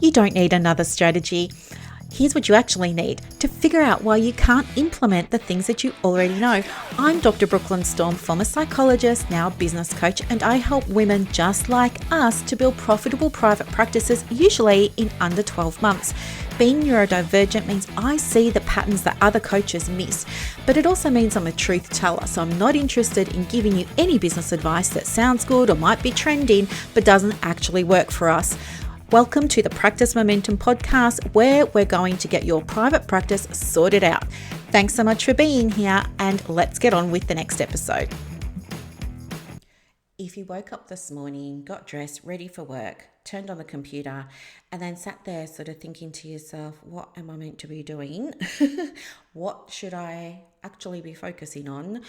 You don't need another strategy. Here's what you actually need to figure out why you can't implement the things that you already know. I'm Dr. Brooklyn Storme, former psychologist, now business coach, and I help women just like us to build profitable private practices, usually in under 12 months. Being neurodivergent means I see the patterns that other coaches miss, but it also means I'm a truth teller, so I'm not interested in giving you any business advice that sounds good or might be trending, but doesn't actually work for us. Welcome to the Practice Momentum podcast, where we're going to get your private practice sorted out. Thanks so much for being here, and let's get on with the next episode. If you woke up this morning, got dressed, ready for work, turned on the computer, and then sat there sort of thinking to yourself, what am I meant to be doing? What should I actually be focusing on?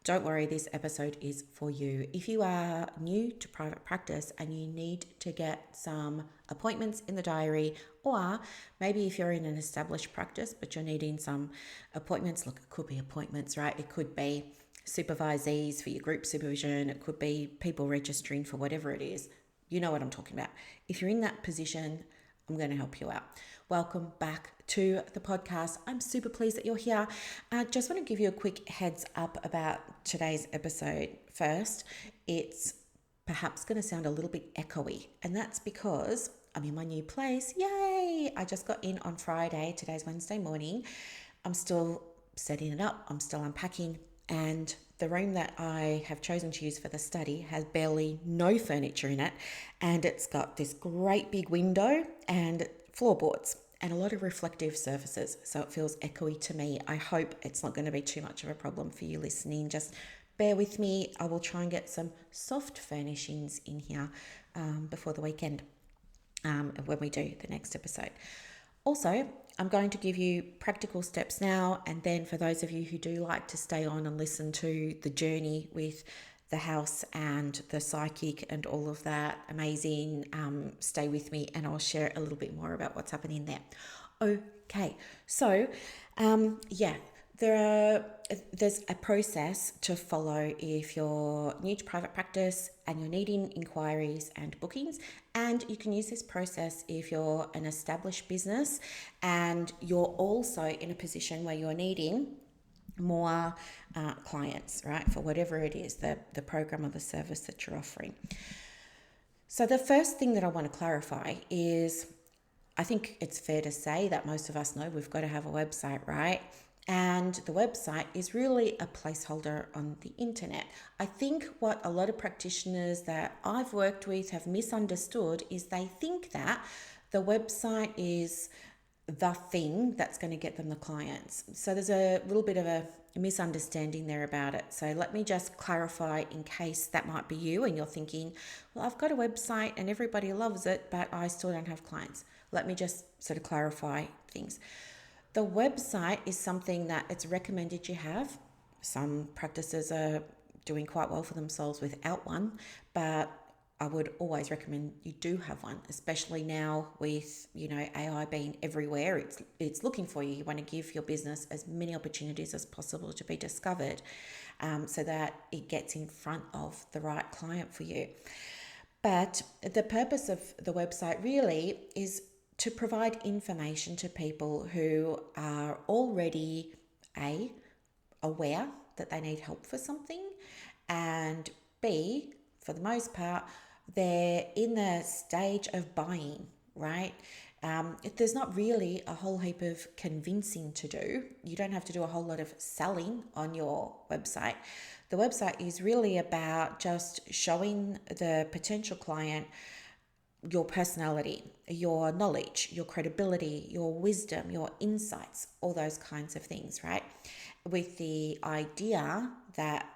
Don't worry, this episode is for you. If you are new to private practice and you need to get some appointments in the diary, or maybe if you're in an established practice but you're needing some appointments, look, it could be appointments, right? It could be supervisees for your group supervision. It could be people registering for whatever it is. You know what I'm talking about. If you're in that position, I'm going to help you out. Welcome back to the podcast. I'm super pleased that you're here. I just want to give you a quick heads up about today's episode. First, it's perhaps going to sound a little bit echoey, and that's because I'm in my new place. Yay! I just got in on Friday. Today's Wednesday morning. I'm still setting it up. I'm still unpacking, and the room that I have chosen to use for the study has barely no furniture in it, and it's got this great big window and floorboards and a lot of reflective surfaces, so it feels echoey to me. I hope it's not going to be too much of a problem for you listening. Just bear with me. I will try and get some soft furnishings in here before the weekend when we do the next episode. Also, I'm going to give you practical steps now, and then for those of you who do like to stay on and listen to the journey with the house and the psychic and all of that amazing, stay with me and I'll share a little bit more about what's happening there. Okay, so there's a process to follow if you're new to private practice and you're needing inquiries and bookings, and you can use this process if you're an established business and you're also in a position where you're needing more clients, right, for whatever it is, the program or the service that you're offering. So the first thing that I want to clarify is, I think it's fair to say that most of us know we've got to have a website, right? And the website is really a placeholder on the internet. I think what a lot of practitioners that I've worked with have misunderstood is they think that the website is the thing that's going to get them the clients. So there's a little bit of a misunderstanding there about it. So let me just clarify in case that might be you and you're thinking, well, I've got a website and everybody loves it, but I still don't have clients. Let me just sort of clarify things. The website is something that it's recommended you have. Some practices are doing quite well for themselves without one, but I would always recommend you do have one, especially now with, AI being everywhere. It's looking for you. You want to give your business as many opportunities as possible to be discovered, so that it gets in front of the right client for you. But the purpose of the website really is to provide information to people who are already aware that they need help for something, and B, for the most part, they're in the stage of buying, right? There's not really a whole heap of convincing to do. You don't have to do a whole lot of selling on your website. The website is really about just showing the potential client your personality, your knowledge, your credibility, your wisdom, your insights, all those kinds of things, right? With the idea that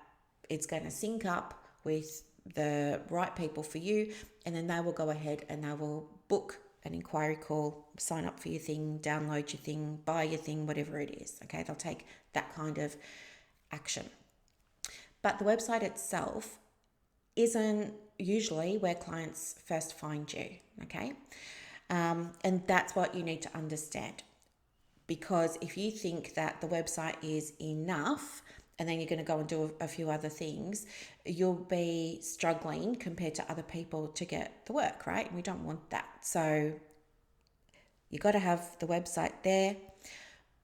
it's going to sync up with the right people for you, and then they will go ahead and they will book an inquiry call, sign up for your thing, download your thing, buy your thing, whatever it is. Okay, they'll take that kind of action. But the website itself isn't usually where clients first find you. Okay, and that's what you need to understand, because if you think that the website is enough and then you're going to go and do a few other things, you'll be struggling compared to other people to get the work, right? We don't want that. So You got to have the website there,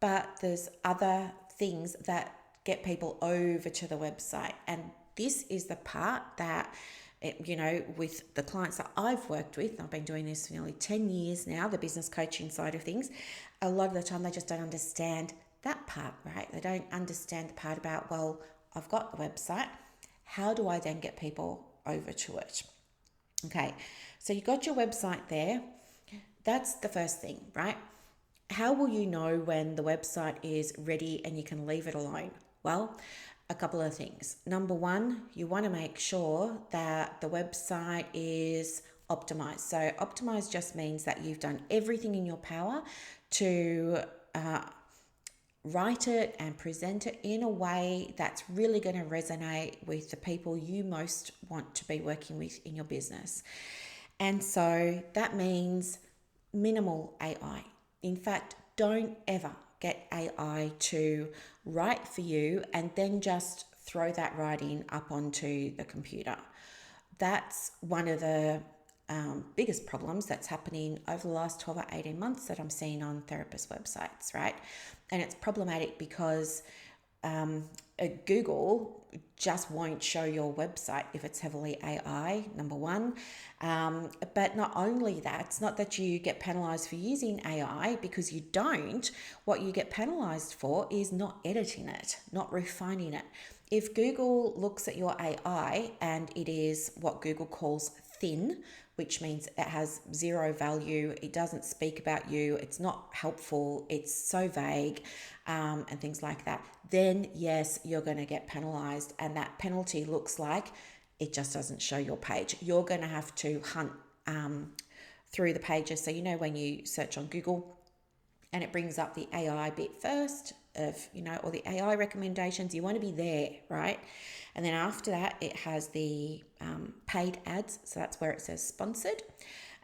but there's other things that get people over to the website. And this is the part that, with the clients that I've worked with, I've been doing this for nearly 10 years now, the business coaching side of things, a lot of the time they just don't understand that part, right? They don't understand the part about, well, I've got the website. How do I then get people over to it? Okay, so you got your website there. That's the first thing, right? How will you know when the website is ready and you can leave it alone? Well, a couple of things. Number one, you want to make sure that the website is optimized. So optimized just means that you've done everything in your power to write it and present it in a way that's really going to resonate with the people you most want to be working with in your business. And so that means minimal AI. In fact, don't ever get AI to write for you and then just throw that writing up onto the computer. That's one of the biggest problems that's happening over the last 12 or 18 months that I'm seeing on therapist websites, right? And it's problematic because Google just won't show your website if it's heavily AI, number one. But not only that, it's not that you get penalized for using AI, because you don't. What you get penalized for is not editing it, not refining it. If Google looks at your AI and it is what Google calls thin, which means it has zero value, it doesn't speak about you, it's not helpful, it's so vague, and things like that, then yes, you're going to get penalized. And that penalty looks like it just doesn't show your page. You're going to have to hunt through the pages. So, when you search on Google and it brings up the AI bit first of, or the AI recommendations, you want to be there, right? And then after that, it has the paid ads. So that's where it says sponsored.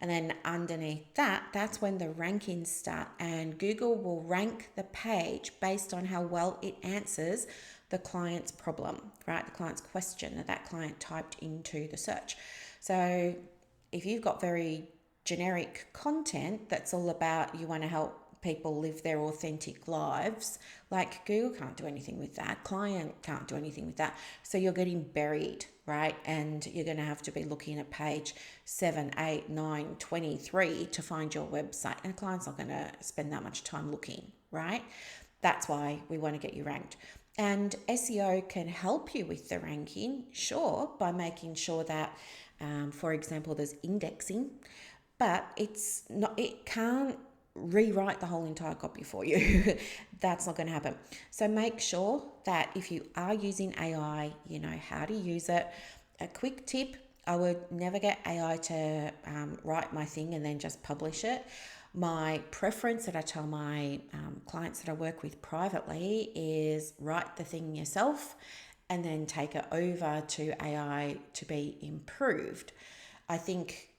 And then underneath that, that's when the rankings start. And Google will rank the page based on how well it answers the client's problem, right? The client's question that client typed into the search. So if you've got very generic content that's all about you want to help people live their authentic lives, like Google can't do anything with that, client can't do anything with that. So you're getting buried, right? And you're going to have to be looking at page 7, 8, 9, 23 to find your website. And a client's not going to spend that much time looking, right? That's why we want to get you ranked. And SEO can help you with the ranking, sure, by making sure that, for example, there's indexing, but it can't rewrite the whole entire copy for you. That's not going to happen. So make sure that if you are using AI, you know how to use it. A quick tip, I would never get AI to write my thing and then just publish it. My preference that I tell my clients that I work with privately is write the thing yourself and then take it over to AI to be improved. I think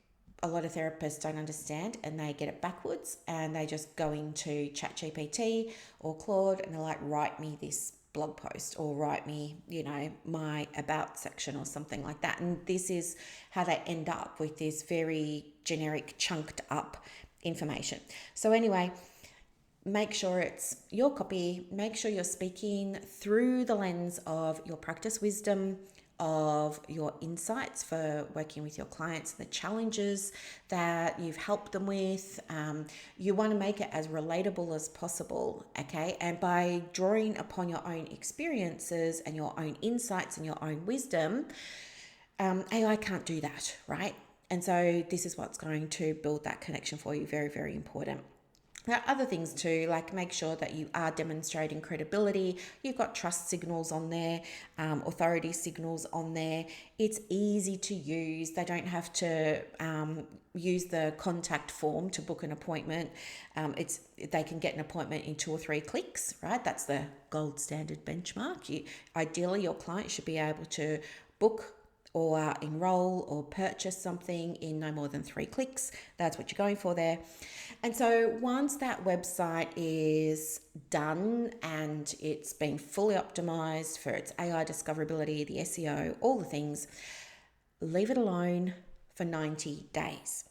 a lot of therapists don't understand and they get it backwards and they just go into ChatGPT or Claude and they're like, write me this blog post or write me, my about section or something like that. And this is how they end up with this very generic chunked up information. So anyway, make sure it's your copy, make sure you're speaking through the lens of your practice wisdom, of your insights for working with your clients, the challenges that you've helped them with. You want to make it as relatable as possible, okay? And by drawing upon your own experiences and your own insights and your own wisdom, AI can't do that, right? And so this is what's going to build that connection for you. Very, very important. There are other things too, like make sure that you are demonstrating credibility. You've got trust signals on there, authority signals on there. It's easy to use. They don't have to use the contact form to book an appointment. They can get an appointment in 2 or 3 clicks, right? That's the gold standard benchmark. Ideally, your client should be able to book or enroll or purchase something in no more than 3 clicks. That's what you're going for there. And so once that website is done and it's been fully optimized for its AI discoverability, the SEO, all the things, leave it alone for 90 days.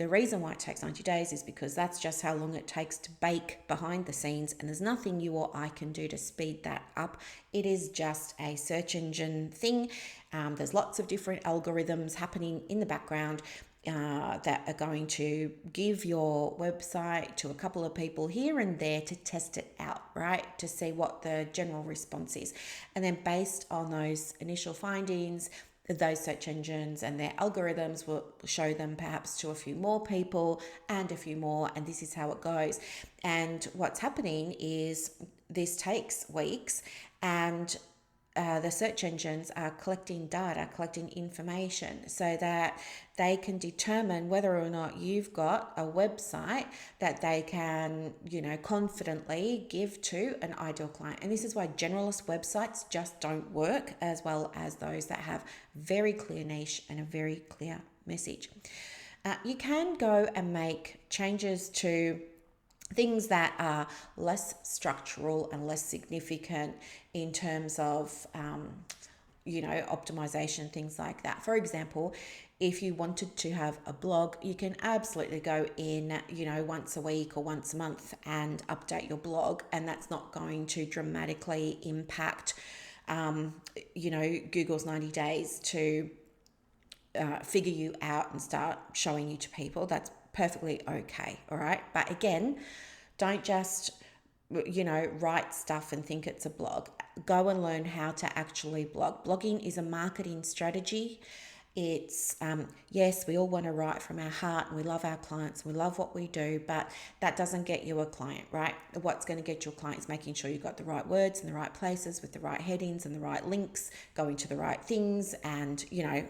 The reason why it takes 90 days is because that's just how long it takes to bake behind the scenes, and there's nothing you or I can do to speed that up. It is just a search engine thing. There's lots of different algorithms happening in the background that are going to give your website to a couple of people here and there to test it out, right? To see what the general response is. And then based on those initial findings, those search engines and their algorithms will show them perhaps to a few more people and a few more, and this is how it goes. And what's happening is this takes weeks, and the search engines are collecting data, collecting information so that they can determine whether or not you've got a website that they can, confidently give to an ideal client. And this is why generalist websites just don't work as well as those that have very clear niche and a very clear message. You can go and make changes to things that are less structural and less significant in terms of, optimization, things like that. For example, if you wanted to have a blog, you can absolutely go in, once a week or once a month and update your blog, and that's not going to dramatically impact, Google's 90 days to figure you out and start showing you to people. That's perfectly okay, all right? But again, don't just, write stuff and think it's a blog. Go and learn how to actually blog. Blogging is a marketing strategy. It's, yes, we all want to write from our heart and we love our clients, we love what we do, but that doesn't get you a client, right? What's going to get you a client is making sure you've got the right words in the right places with the right headings and the right links, going to the right things and,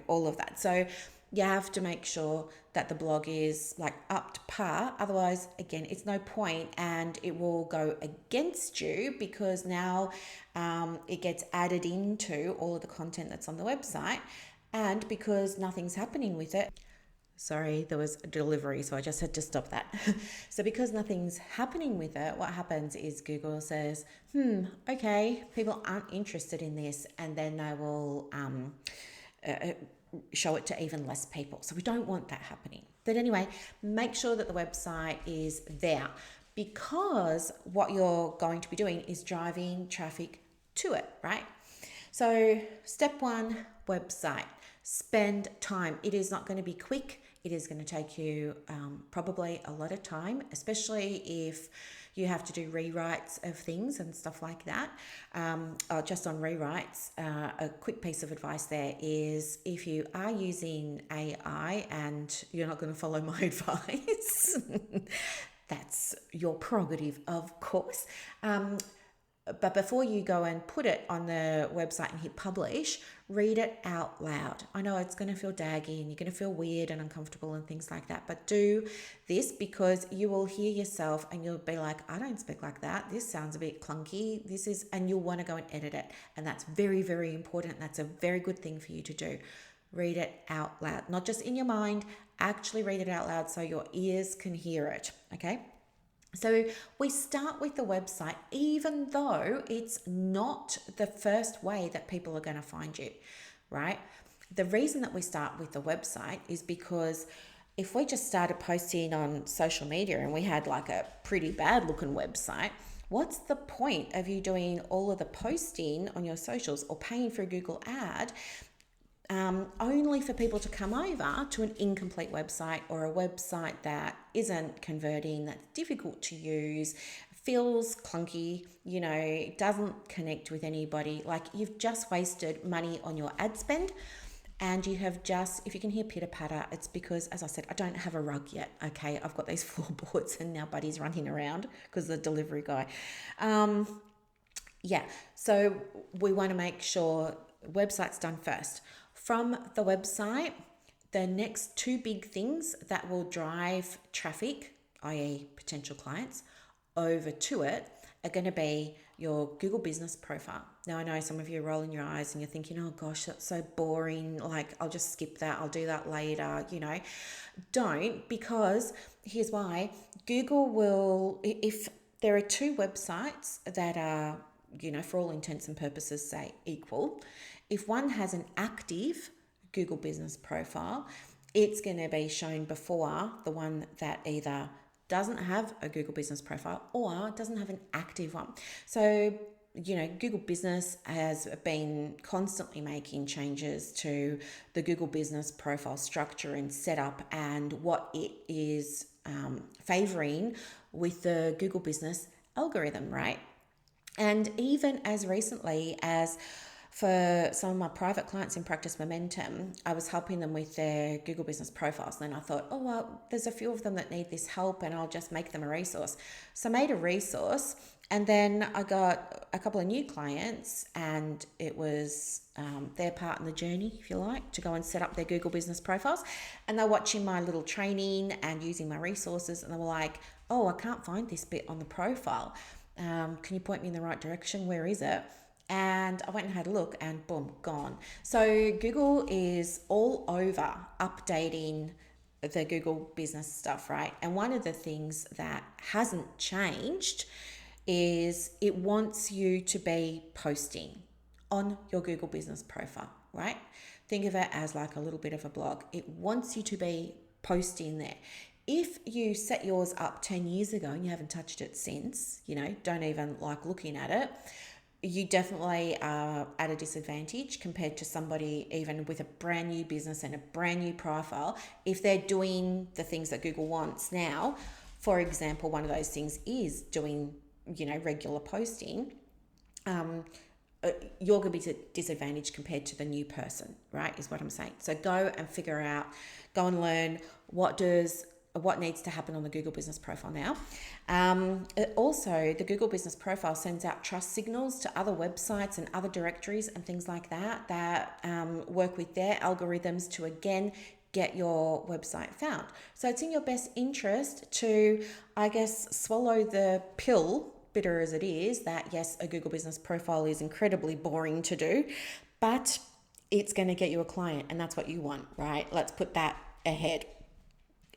all of that. So you have to make sure that the blog is up to par. Otherwise, again, it's no point and it will go against you because now it gets added into all of the content that's on the website. And because nothing's happening with it, sorry, there was a delivery, so I just had to stop that. So because nothing's happening with it, what happens is Google says, okay, people aren't interested in this, and then they will show it to even less people. So we don't want that happening. But anyway, make sure that the website is there, because what you're going to be doing is driving traffic to it, right? So step one, website. Spend time. It is not going to be quick. It is going to take you probably a lot of time, especially if you have to do rewrites of things and stuff like that. Just on rewrites, a quick piece of advice there is if you are using AI and you're not going to follow my advice, that's your prerogative, of course. But before you go and put it on the website and hit publish, read it out loud. I know it's going to feel daggy and you're going to feel weird and uncomfortable and things like that, but do this because you will hear yourself and you'll be like, I don't speak like that. This sounds a bit clunky. And you'll want to go and edit it. And that's very, very important. That's a very good thing for you to do. Read it out loud, not just in your mind, actually read it out loud so your ears can hear it. Okay. So we start with the website, even though it's not the first way that people are going to find you, right? The reason that we start with the website is because if we just started posting on social media and we had a pretty bad looking website, what's the point of you doing all of the posting on your socials or paying for a Google ad only for people to come over to an incomplete website or a website that isn't converting, that's difficult to use, feels clunky, doesn't connect with anybody. You've just wasted money on your ad spend, and you have just, if you can hear pitter patter, it's because, as I said, I don't have a rug yet. Okay, I've got these floorboards and now Buddy's running around because the delivery guy. So we want to make sure website's done first. From the website, the next two big things that will drive traffic, i.e. potential clients, over to it are going to be your Google business profile. Now, I know some of you are rolling your eyes and you're thinking, oh gosh, that's so boring. I'll just skip that. I'll do that later. Don't, because here's why. Google will, if there are two websites that are, for all intents and purposes, say equal, if one has an active Google business profile it's going to be shown before the one that either doesn't have a Google Business profile or doesn't have an active one. So, Google Business has been constantly making changes to the Google Business profile structure and setup and what it is favoring with the Google Business algorithm, right? And even as recently as for some of my private clients in Practice Momentum, I was helping them with their Google Business profiles. And then I thought, oh, well, there's a few of them that need this help and I'll just make them a resource. So I made a resource, and then I got a couple of new clients, and it was their part in the journey, if you like, to go and set up their Google Business profiles. And they're watching my little training and using my resources, and they were like, oh, I can't find this bit on the profile. Can you point me in the right direction? Where is it? And I went and had a look, and boom, gone. So Google is all over updating the Google Business stuff, right? And one of the things that hasn't changed is it wants you to be posting on your Google Business profile, right? Think of it as like a little bit of a blog. It wants you to be posting there. If you set yours up 10 years ago and you haven't touched it since, don't even like looking at it, you definitely are at a disadvantage compared to somebody even with a brand new business and a brand new profile. If they're doing the things that Google wants now, for example, one of those things is doing, regular posting, you're going to be disadvantaged compared to the new person, right? Is what I'm saying. So go and figure out, go and learn what needs to happen on the Google Business profile now. Also, the Google Business profile sends out trust signals to other websites and other directories and things like that work with their algorithms to, again, get your website found. So it's in your best interest to, I guess, swallow the pill, bitter as it is, that yes, a Google Business profile is incredibly boring to do, but it's going to get you a client, and that's what you want, right? Let's put that ahead.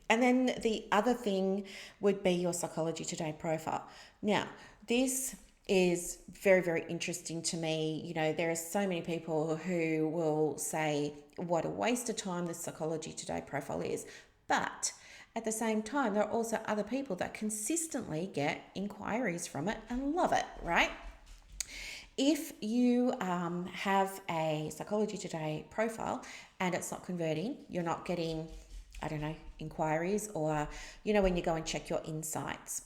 And then the other thing would be your Psychology Today profile. Now, this is very, very interesting to me. There are so many people who will say what a waste of time the Psychology Today profile is. But at the same time, there are also other people that consistently get inquiries from it and love it, right? If you have a Psychology Today profile and it's not converting, you're not getting, inquiries, or, when you go and check your insights,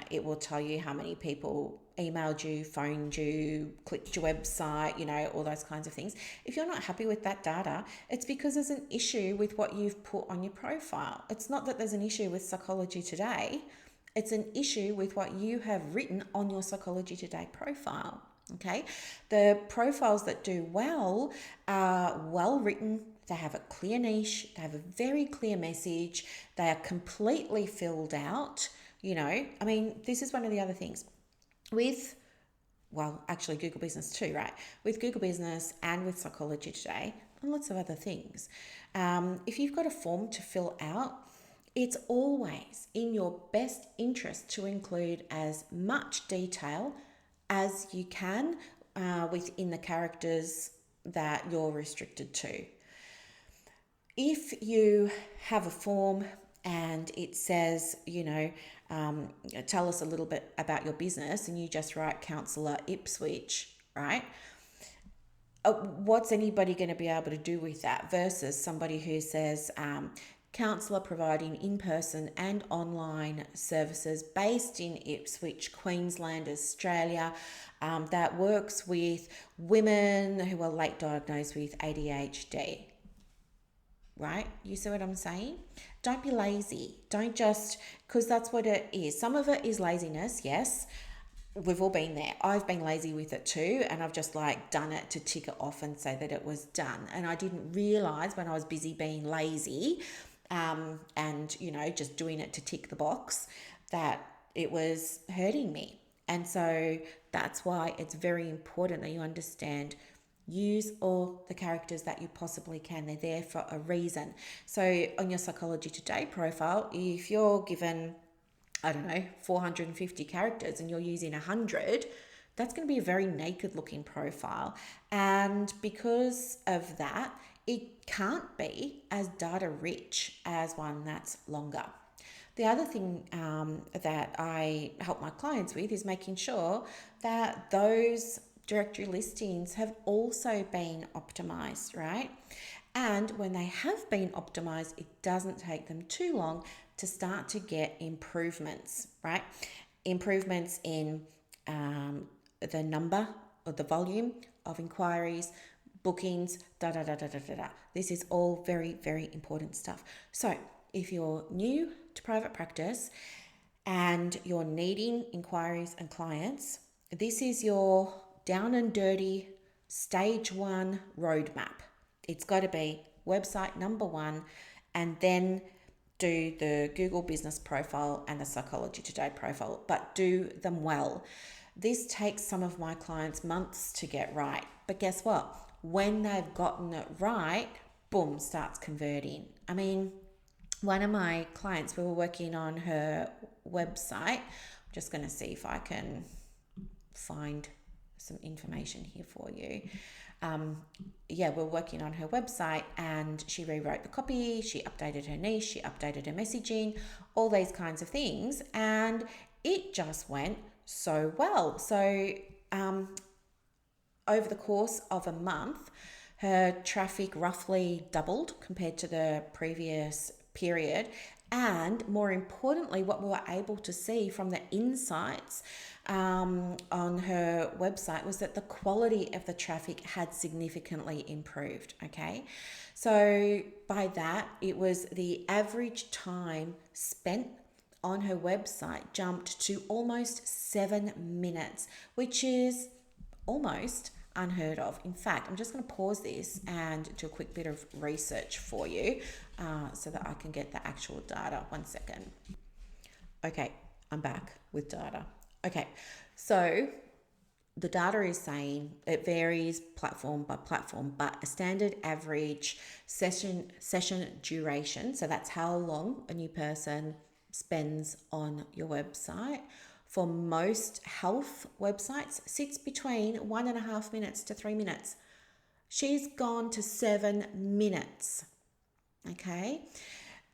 it will tell you how many people emailed you, phoned you, clicked your website, all those kinds of things. If you're not happy with that data, it's because there's an issue with what you've put on your profile. It's not that there's an issue with Psychology Today. It's an issue with what you have written on your Psychology Today profile. Okay, the profiles that do well are well written. They have a clear niche. They have a very clear message. They are completely filled out. This is one of the other things with, actually Google Business too, right? With Google Business and with Psychology Today and lots of other things. If you've got a form to fill out, it's always in your best interest to include as much detail as you can within the characters that you're restricted to. If you have a form and it says, tell us a little bit about your business, and you just write counsellor Ipswich, right? What's anybody going to be able to do with that versus somebody who says, counsellor providing in-person and online services based in Ipswich, Queensland, Australia, that works with women who are late diagnosed with ADHD. Right? You see what I'm saying? Don't be lazy. Don't just, because that's what it is. Some of it is laziness, yes. We've all been there. I've been lazy with it too, and I've just done it to tick it off and say that it was done. And I didn't realize when I was busy being lazy and, just doing it to tick the box, that it was hurting me. And so that's why it's very important that you understand. Use all the characters that you possibly can. They're there for a reason. So on your Psychology Today profile, if you're given, 450 characters and you're using 100, that's going to be a very naked looking profile. And because of that, it can't be as data rich as one that's longer. The other thing that I help my clients with is making sure that those directory listings have also been optimized, right? And when they have been optimized, it doesn't take them too long to start to get improvements, right? Improvements in the number or the volume of inquiries, bookings, da da da da da da da. This is all very, very important stuff. So if you're new to private practice and you're needing inquiries and clients, this is your down and dirty stage 1 roadmap. It's got to be website number 1, and then do the Google business profile and the Psychology Today profile, but do them well. This takes some of my clients months to get right, but guess what? When they've gotten it right, boom, starts converting. I mean, one of my clients, we were working on her website. I'm just going to see if I can find some information here for you. We're working on her website, and she rewrote the copy, she updated her niche, she updated her messaging, all these kinds of things, and it just went so well. So over the course of a month, her traffic roughly doubled compared to the previous period. And more importantly, what we were able to see from the insights on her website was that the quality of the traffic had significantly improved. Okay, so by that, it was the average time spent on her website jumped to almost 7 minutes, which is almost unheard of. In fact, I'm just going to pause this and do a quick bit of research for you so that I can get the actual data. 1 second. Okay, I'm back with data. Okay, so the data is saying it varies platform by platform, but a standard average session duration, so that's how long a new person spends on your website, for most health websites sits between 1.5 minutes to 3 minutes. She's gone to 7 minutes. Okay.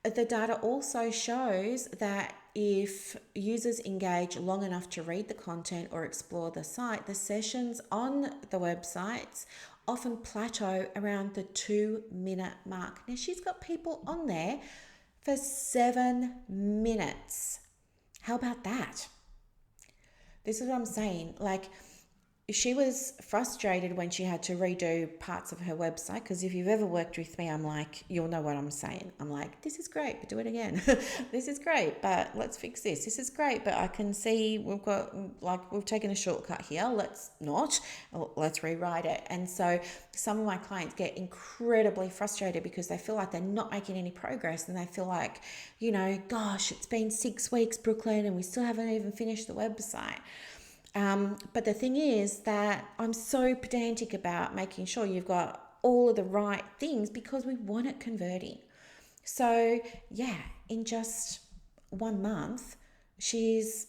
The data also shows that if users engage long enough to read the content or explore the site, the sessions on the websites often plateau around the 2-minute mark. Now, she's got people on there for 7 minutes. How about that? This is what I'm saying. Like, she was frustrated when she had to redo parts of her website, because if you've ever worked with me, I'm like, you'll know what I'm saying. I'm like, this is great, but do it again. This is great, but let's fix this. This is great, but I can see we've taken a shortcut here. Let's not. Let's rewrite it. And so some of my clients get incredibly frustrated because they feel like they're not making any progress, and they feel like, gosh, it's been 6 weeks, Brooklyn, and we still haven't even finished the website. But the thing is that I'm so pedantic about making sure you've got all of the right things, because we want it converting. So yeah, in just 1 month, she's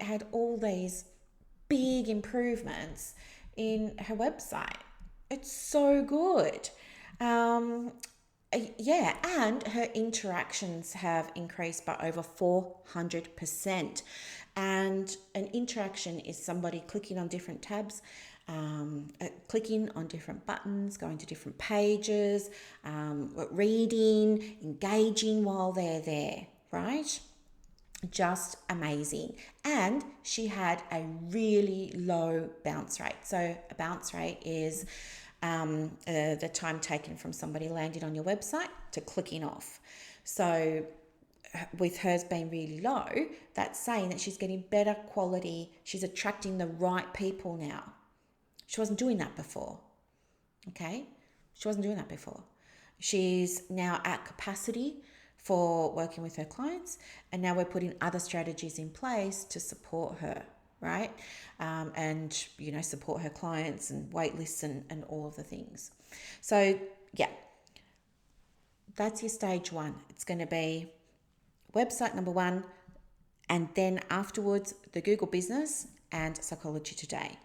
had all these big improvements in her website. It's so good. And her interactions have increased by over 400%. And an interaction is somebody clicking on different tabs, clicking on different buttons, going to different pages, reading, engaging while they're there, right? Just amazing. And she had a really low bounce rate. So a bounce rate is the time taken from somebody landing on your website to clicking off. So with hers being really low, that's saying that she's getting better quality. She's attracting the right people now. She wasn't doing that before. Okay? She wasn't doing that before. She's now at capacity for working with her clients, and now we're putting other strategies in place to support her, right? And support her clients and wait lists and all of the things. So yeah, that's your stage 1. It's going to be website number 1, and then afterwards the Google business and Psychology Today.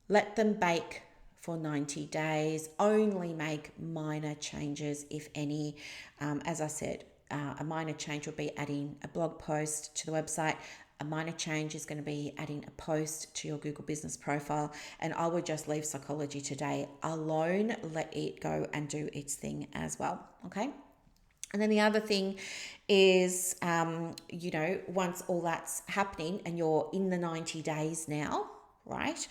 Let them bake for 90 days. Only make minor changes, if any. As I said, a minor change would be adding a blog post to the website. A minor change is going to be adding a post to your Google business profile. And I would just leave Psychology Today alone, let it go and do its thing as well. Okay. And then the other thing is, once all that's happening and you're in the 90 days now, right?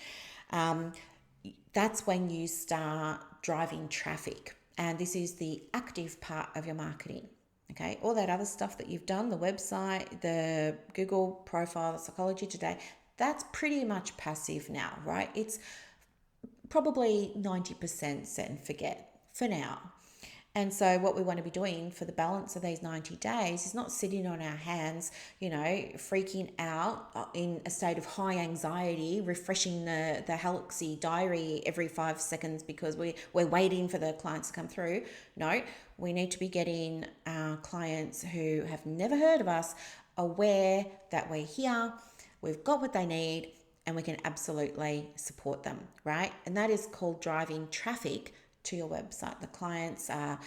That's when you start driving traffic. And this is the active part of your marketing. Okay, all that other stuff that you've done, the website, the Google profile, the Psychology Today, that's pretty much passive now, right? It's probably 90% set and forget for now. And so what we want to be doing for the balance of these 90 days is not sitting on our hands, freaking out in a state of high anxiety, refreshing the Galaxy diary every 5 seconds because we're waiting for the clients to come through. No, we need to be getting our clients who have never heard of us aware that we're here, we've got what they need, and we can absolutely support them, right? And that is called driving traffic to your website. The clients are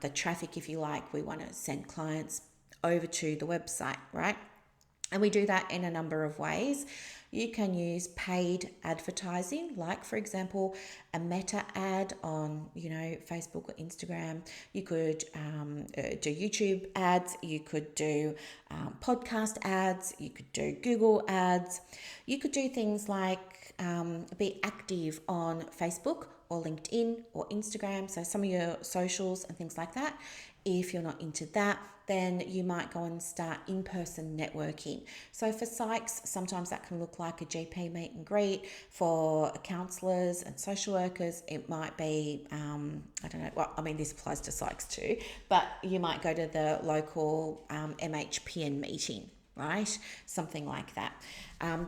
the traffic, if you like. We want to send clients over to the website, right? And we do that in a number of ways. You can use paid advertising, like for example, a meta ad on, Facebook or Instagram. You could do YouTube ads. You could do podcast ads. You could do Google ads. You could do things like be active on Facebook or LinkedIn or Instagram. So some of your socials and things like that. If you're not into that, then you might go and start in-person networking. So for psychs, sometimes that can look like a GP meet and greet. For counsellors and social workers, it might be, this applies to psychs too, but you might go to the local MHPN meeting, right? Something like that.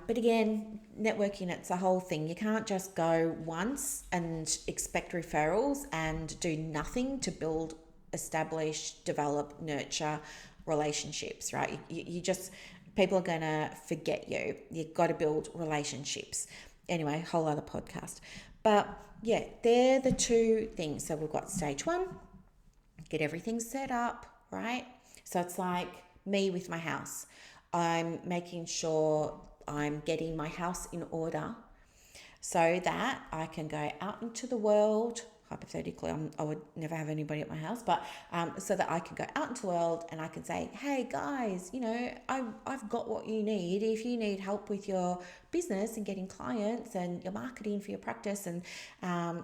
But again, networking, it's a whole thing. You can't just go once and expect referrals and do nothing to build, establish, develop, nurture relationships, right? You just, people are going to forget you. You've got to build relationships. Anyway, whole other podcast. But yeah, they're the two things. So we've got stage one, get everything set up, right? So it's like me with my house. I'm making sure I'm getting my house in order so that I can go out into the world. Hypothetically, I would never have anybody at my house, but so that I can go out into the world and I can say, hey guys, I've got what you need. If you need help with your business and getting clients and your marketing for your practice and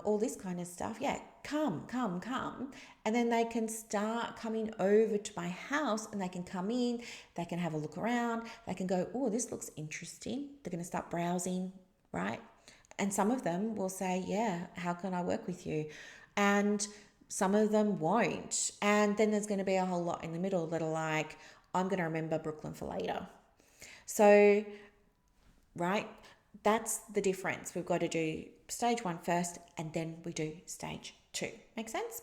all this kind of stuff, yeah, come. And then they can start coming over to my house and they can come in, they can have a look around, they can go, oh, this looks interesting. They're going to start browsing, right? And some of them will say, yeah, how can I work with you? And some of them won't. And then there's going to be a whole lot in the middle that are like, I'm going to remember Brooklyn for later. So, right, that's the difference. We've got to do stage one first and then we do stage two. Make sense?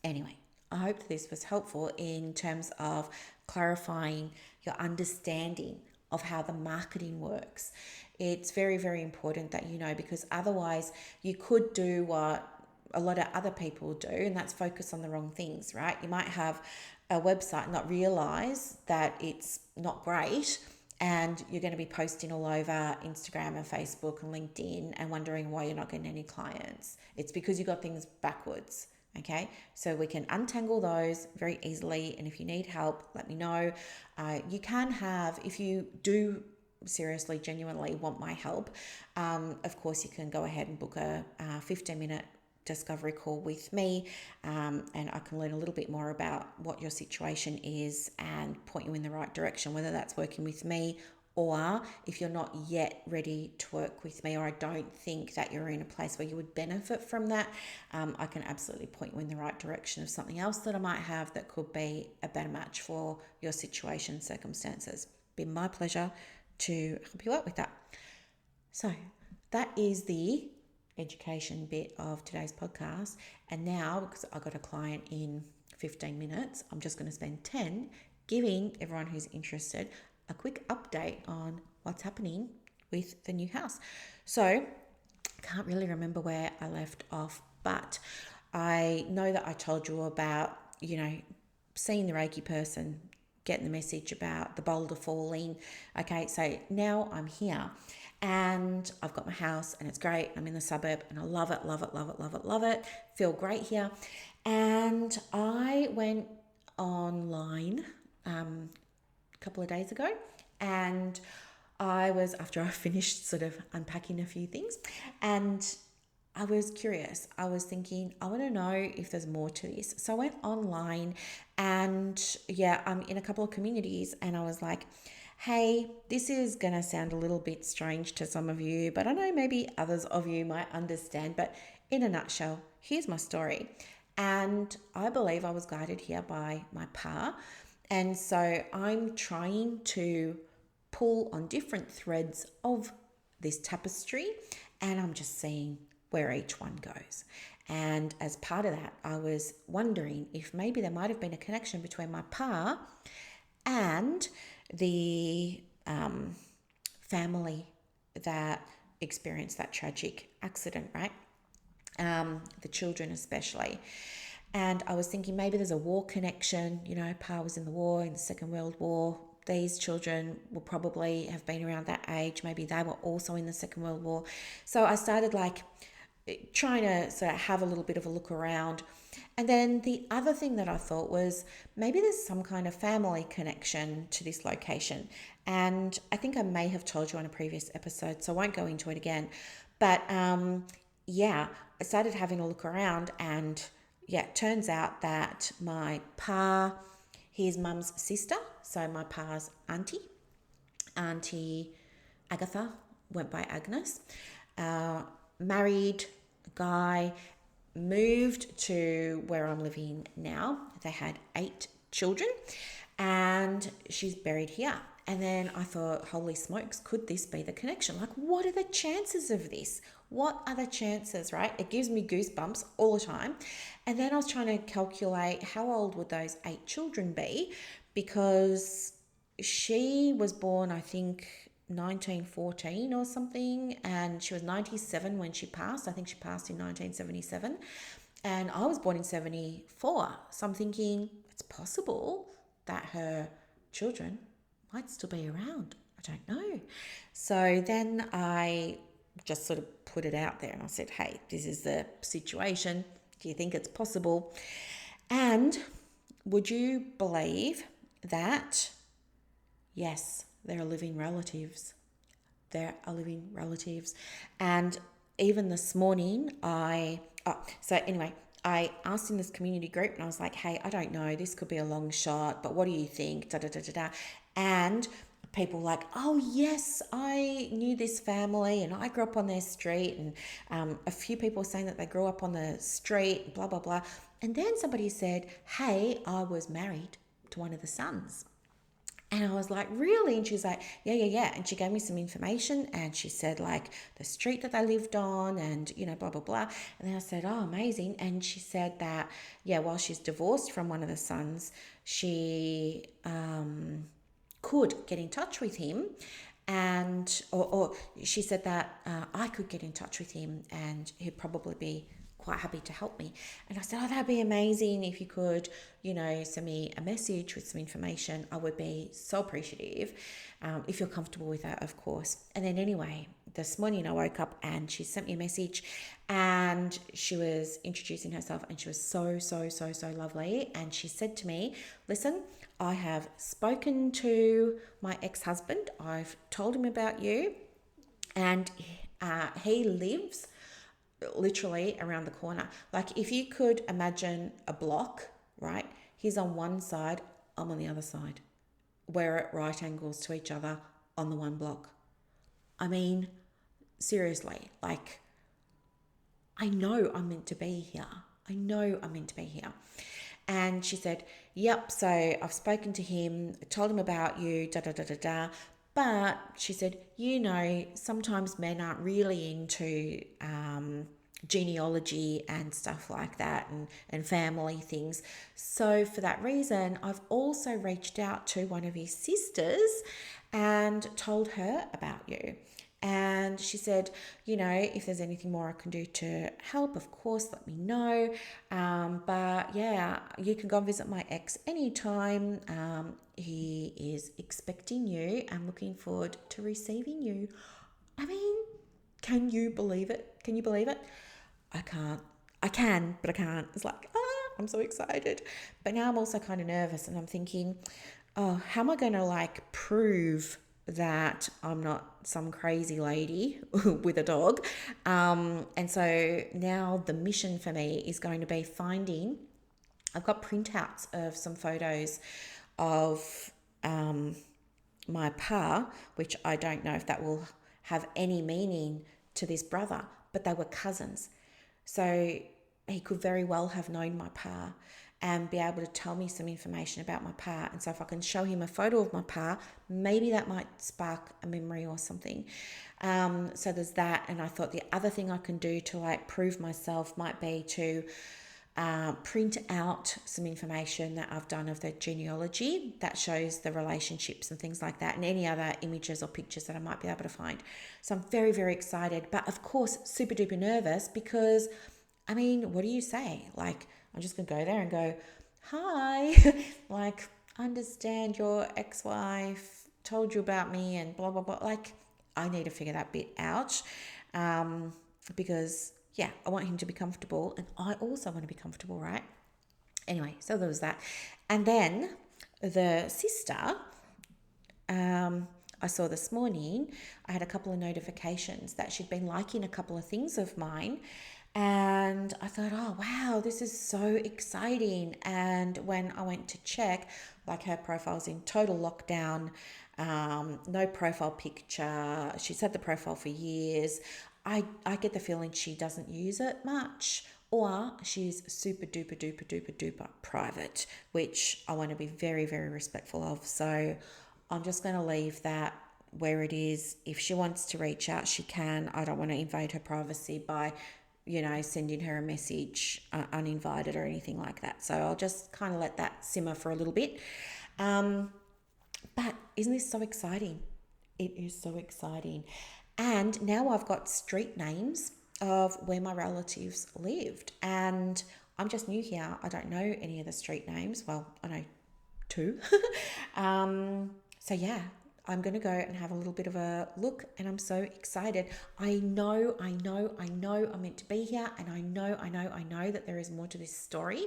Anyway, I hope this was helpful in terms of clarifying your understanding of how the marketing works. It's very, very important that you know, because otherwise you could do what a lot of other people do, and that's focus on the wrong things, right? You might have a website and not realize that it's not great, and you're going to be posting all over Instagram and Facebook and LinkedIn and wondering why you're not getting any clients. It's because you got things backwards. Okay, so we can untangle those very easily. And if you need help, let me know. You can have, if you do seriously, genuinely want my help, of course, you can go ahead and book a 15-minute discovery call with me, and I can learn a little bit more about what your situation is and point you in the right direction, whether that's working with me or if you're not yet ready to work with me, or I don't think that you're in a place where you would benefit from that, I can absolutely point you in the right direction of something else that I might have that could be a better match for your situation, circumstances. Been my pleasure to help you out with that. So that is the education bit of today's podcast. And now, because I got a client in 15 minutes, I'm just going to spend 10 giving everyone who's interested a quick update on what's happening with the new house. So I can't really remember where I left off, but I know that I told you about, seeing the Reiki person, getting the message about the boulder falling. Okay, so now I'm here and I've got my house and it's great. I'm in the suburb and I love it, love it, love it, love it, love it. Feel great here. And I went online a couple of days ago, and after I finished sort of unpacking a few things, and I was curious. I was thinking, I want to know if there's more to this. So I went online and I'm in a couple of communities, and I was like, hey, this is going to sound a little bit strange to some of you, but I know maybe others of you might understand. But in a nutshell, here's my story. And I believe I was guided here by my pa. And so I'm trying to pull on different threads of this tapestry, and I'm just seeing where each one goes. And as part of that, I was wondering if maybe there might have been a connection between my pa and the family that experienced that tragic accident, right? The children especially. And I was thinking maybe there's a war connection. Pa was in the war, in the Second World War. These children will probably have been around that age. Maybe they were also in the Second World War. So I started trying to sort of have a little bit of a look around. And then the other thing that I thought was maybe there's some kind of family connection to this location. And I think I may have told you on a previous episode, so I won't go into it again. But I started having a look around, and it turns out that my pa, his mum's sister, so my pa's Auntie Agatha, went by Agnes, married a guy, moved to where I'm living now. They had 8 children, and she's buried here. And then I thought, holy smokes, could this be the connection? What are the chances of this? What are the chances, right? It gives me goosebumps all the time. And then I was trying to calculate how old would those 8 children be, because she was born, I think, 1914 or something, and she was 97 when she passed. I think she passed in 1977, and I was born in 74. So I'm thinking it's possible that her children might still be around. I don't know. So then I just sort of put it out there and I said, hey, this is the situation. Do you think it's possible? And would you believe that, yes, they're living relatives. They're living relatives. And even this morning, I asked in this community group, and I was like, hey, I don't know, this could be a long shot, but what do you think? Da, da, da, da, da. And people were like, oh yes, I knew this family and I grew up on their street. And a few people were saying that they grew up on the street, blah, blah, blah. And then somebody said, hey, I was married to one of the sons. And I was like, really? And she was like, yeah. And she gave me some information, and she said the street that they lived on and, blah, blah, blah. And then I said, oh, amazing. And she said that, while she's divorced from one of the sons, she could get in touch with him, and or she said that I could get in touch with him and he'd probably be quite happy to help me. And I said, oh, that'd be amazing if you could, send me a message with some information. I would be so appreciative, if you're comfortable with that, of course. And then anyway, this morning I woke up and she sent me a message, and she was introducing herself, and she was so, so, so, so lovely. And she said to me, listen, I have spoken to my ex-husband. I've told him about you, and he lives literally around the corner. If you could imagine a block, right? He's on one side, I'm on the other side. We're at right angles to each other on the one block. I mean, seriously, I know I'm meant to be here. And she said, yep, so I've spoken to him, told him about you, da, da, da, da, da. But she said, sometimes men aren't really into genealogy and stuff like that, and family things. So for that reason, I've also reached out to one of his sisters and told her about you. And she said, if there's anything more I can do to help, of course, let me know. But yeah, you can go and visit my ex anytime. He is expecting you and looking forward to receiving you. I mean, can you believe it? Can you believe it? I can't. I can, but I can't. It's like, I'm so excited. But now I'm also kind of nervous and I'm thinking, oh, how am I going to prove that I'm not some crazy lady with a dog? And so now the mission for me is going to be I've got printouts of some photos of my pa, which I don't know if that will have any meaning to this brother, but they were cousins. So he could very well have known my pa and be able to tell me some information about my pa. And so if I can show him a photo of my pa, maybe that might spark a memory or something. So there's that. And I thought the other thing I can do to prove myself might be to print out some information that I've done of the genealogy that shows the relationships and things like that, and any other images or pictures that I might be able to find. So I'm very, very excited, but of course, super duper nervous because, what do you say? I'm just going to go there and go, hi, understand your ex-wife told you about me and blah, blah, blah. I need to figure that bit out because I want him to be comfortable and I also want to be comfortable, right? Anyway, so there was that. And then the sister, I saw this morning, I had a couple of notifications that she'd been liking a couple of things of mine. And I thought, oh, wow, this is so exciting. And when I went to check, her profile's in total lockdown, no profile picture. She's had the profile for years. I get the feeling she doesn't use it much, or she's super duper duper duper duper private, which I want to be very, very respectful of. So I'm just going to leave that where it is. If she wants to reach out, she can. I don't want to invade her privacy by, sending her a message uninvited or anything like that. So I'll just kind of let that simmer for a little bit. But isn't this so exciting? It is so exciting. And now I've got street names of where my relatives lived. And I'm just new here. I don't know any of the street names. Well, I know two. So yeah, I'm going to go and have a little bit of a look and I'm so excited. I know I'm meant to be here, and I know that there is more to this story.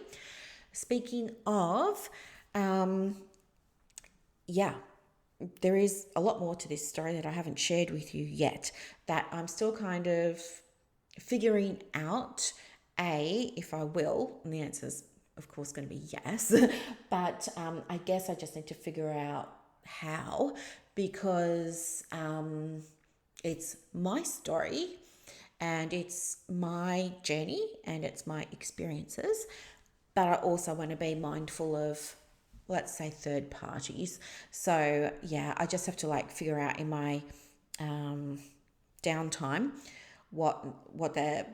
Speaking of, there is a lot more to this story that I haven't shared with you yet, that I'm still kind of figuring out, if I will, and the answer is of course going to be yes, but I guess I just need to figure out how, because it's my story and it's my journey and it's my experiences, but I also want to be mindful of, let's say, third parties. So I just have to figure out in my downtime what the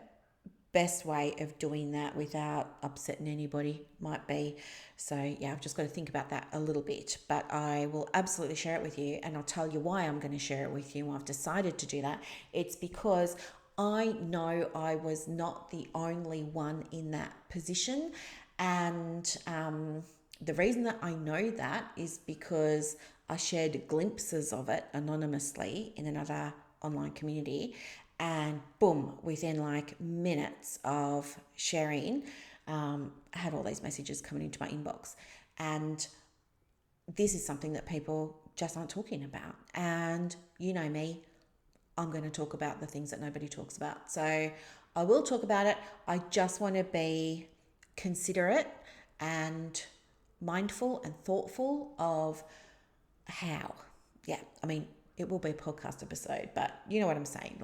best way of doing that without upsetting anybody might be. So I've just got to think about that a little bit, but I will absolutely share it with you, and I'll tell you why I'm going to share it with you. And I've decided to do that. It's because I know I was not the only one in that position, and the reason that I know that is because I shared glimpses of it anonymously in another online community, and boom, within minutes of sharing, I had all these messages coming into my inbox. And this is something that people just aren't talking about. And you know me, I'm going to talk about the things that nobody talks about. So I will talk about it. I just want to be considerate and mindful and thoughtful of how. It will be a podcast episode, but you know what I'm saying.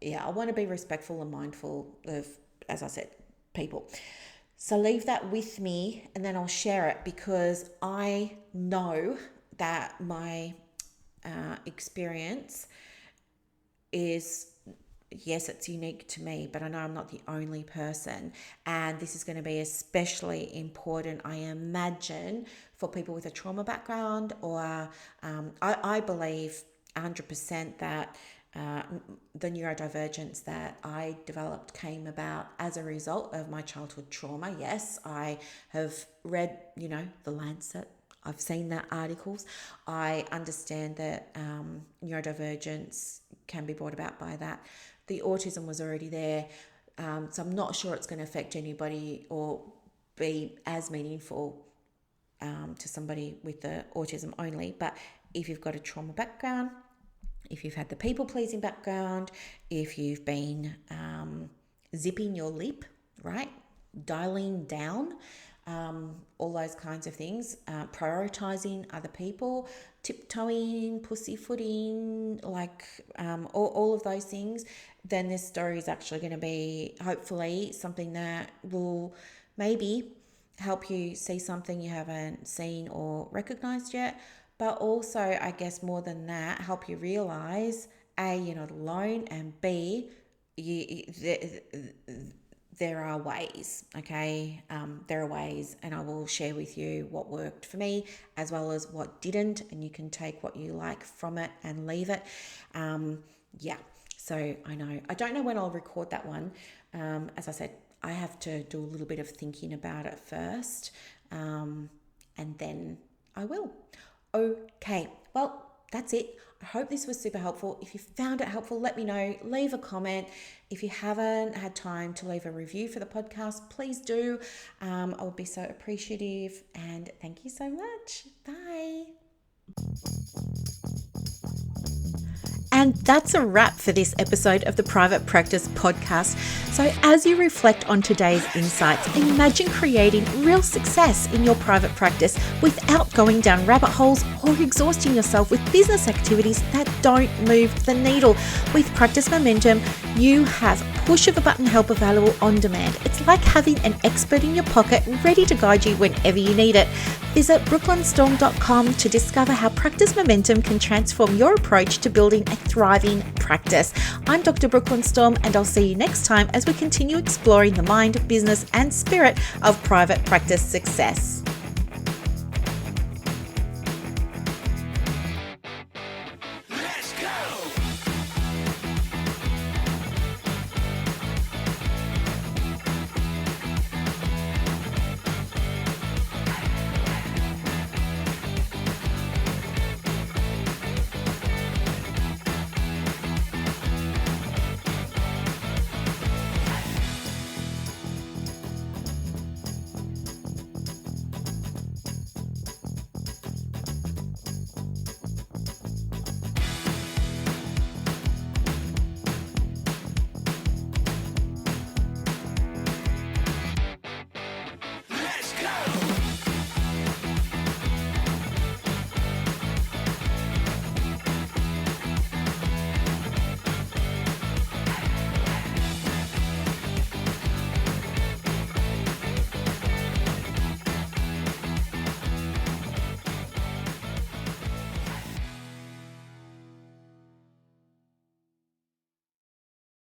I want to be respectful and mindful of, as I said, people. So leave that with me and then I'll share it, because I know that my experience is, yes, it's unique to me, but I know I'm not the only person. And this is going to be especially important, I imagine, for people with a trauma background, or I believe 100% that the neurodivergence that I developed came about as a result of my childhood trauma. Yes, I have read, the Lancet. I've seen the articles. I understand that neurodivergence can be brought about by that. The autism was already there, so I'm not sure it's going to affect anybody or be as meaningful to somebody with the autism only. But if you've got a trauma background, if you've had the people-pleasing background, if you've been zipping your lip, right, dialing down, all those kinds of things, prioritizing other people, tiptoeing, pussyfooting, all of those things, then this story is actually going to be hopefully something that will maybe help you see something you haven't seen or recognized yet, but also, I guess more than that, help you realize, A, you're not alone, and B, there are ways, okay? There are ways, and I will share with you what worked for me as well as what didn't, and you can take what you like from it and leave it. So I don't know when I'll record that one. As I said, I have to do a little bit of thinking about it first, and then I will. Okay, well, that's it. I hope this was super helpful. If you found it helpful, let me know. Leave a comment. If you haven't had time to leave a review for the podcast, please do. I would be so appreciative. And thank you so much. Bye. And that's a wrap for this episode of the Private Practice Podcast. So as you reflect on today's insights, imagine creating real success in your private practice without going down rabbit holes or exhausting yourself with business activities that don't move the needle. With Practice Momentum, you have push of a button help available on demand. It's like having an expert in your pocket ready to guide you whenever you need it. Visit brooklynstorm.com to discover how Practice Momentum can transform your approach to building a thriving practice. I'm Dr. Brooklyn Storm, and I'll see you next time as we continue exploring the mind, business, and spirit of private practice success.